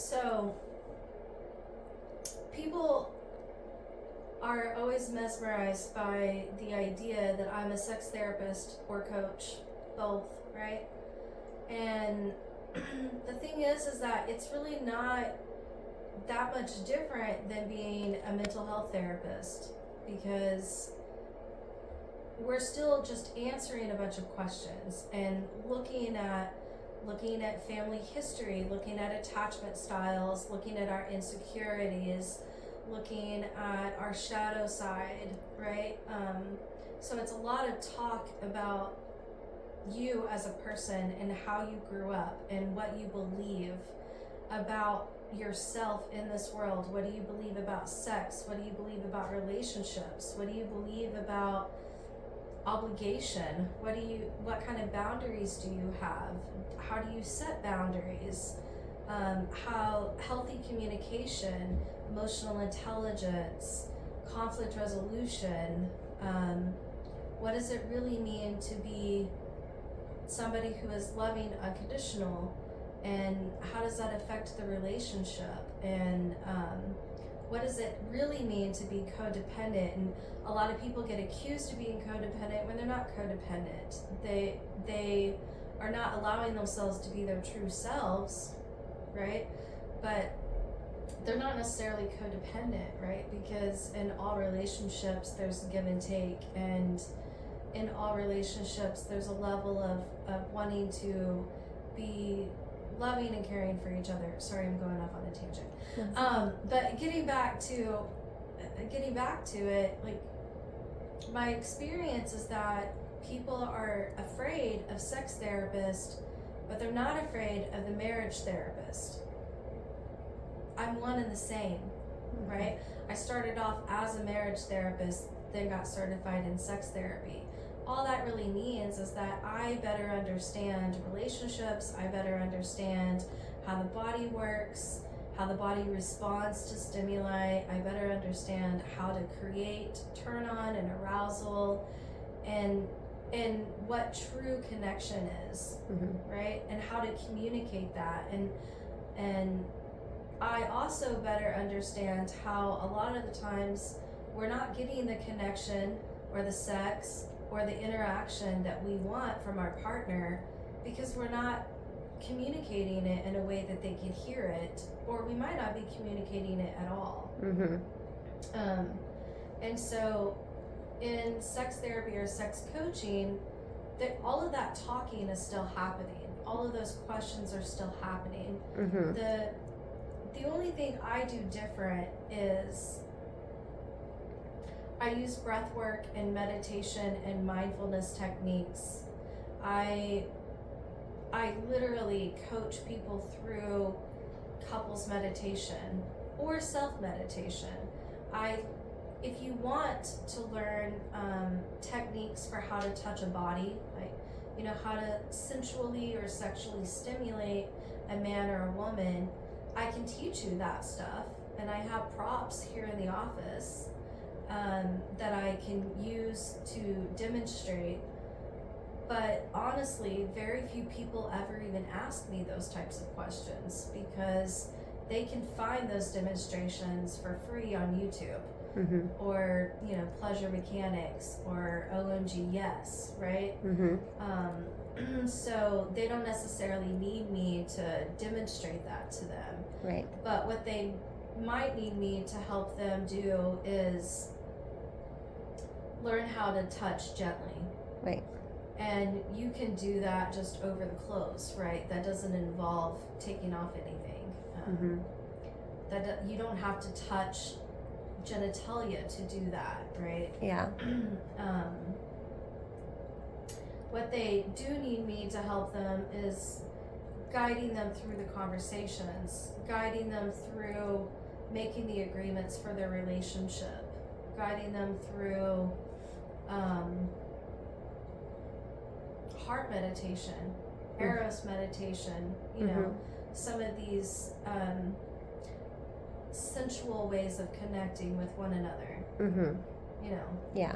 So people are always mesmerized by the idea that I'm a sex therapist or coach, both, right? And the thing is that it's really not that much different than being a mental health therapist, because we're still just answering a bunch of questions and looking at family history, looking at attachment styles, looking at our insecurities, looking at our shadow side, right? So it's a lot of talk about you as a person and how you grew up and what you believe about yourself in this world. What do you believe about sex? What do you believe about relationships? What do you believe about obligation? What kind of boundaries do you have? How do you set boundaries? How healthy communication, emotional intelligence, conflict resolution, what does it really mean to be somebody who is loving, unconditional, and how does that affect the relationship? And what does it really mean to be codependent? And a lot of people get accused of being codependent when they're not codependent. They are not allowing themselves to be their true selves, right? But they're not necessarily codependent, right? Because in all relationships there's give and take, and in all relationships there's a level of wanting to be loving and caring for each other. Sorry, I'm going off on a tangent. Yes. But getting back to it, like, my experience is that people are afraid of sex therapists, but they're not afraid of the marriage therapist. I'm one and the same, right? I started off as a marriage therapist, then got certified in sex therapy. All that really means is that I better understand relationships, I better understand how the body works, how the body responds to stimuli, I better understand how to create turn on and arousal, and what true connection is, right? And how to communicate that. And I also better understand how a lot of the times we're not getting the connection or the sex or the interaction that we want from our partner because we're not communicating it in a way that they can hear it, or we might not be communicating it at all. And so in sex therapy or sex coaching, that all of that talking is still happening. All of those questions are still happening. The only thing I do different is I use breath work and meditation and mindfulness techniques. I literally coach people through couples meditation or self-meditation. If you want to learn techniques for how to touch a body, like, you know, how to sensually or sexually stimulate a man or a woman, I can teach you that stuff. And I have props here in the office that I can use to demonstrate. But honestly, very few people ever even ask me those types of questions because they can find those demonstrations for free on YouTube. Or, you know, Pleasure Mechanics or OMG Yes, right? So they don't necessarily need me to demonstrate that to them. Right. But what they might need me to help them do is learn how to touch gently. Right. And you can do that just over the clothes, right? That doesn't involve taking off anything. You don't have to touch genitalia to do that, right? Yeah. What they do need me to help them is guiding them through the conversations, guiding them through making the agreements for their relationship, guiding them through heart meditation, eros meditation, you know, some of these sensual ways of connecting with one another. You know. Yeah.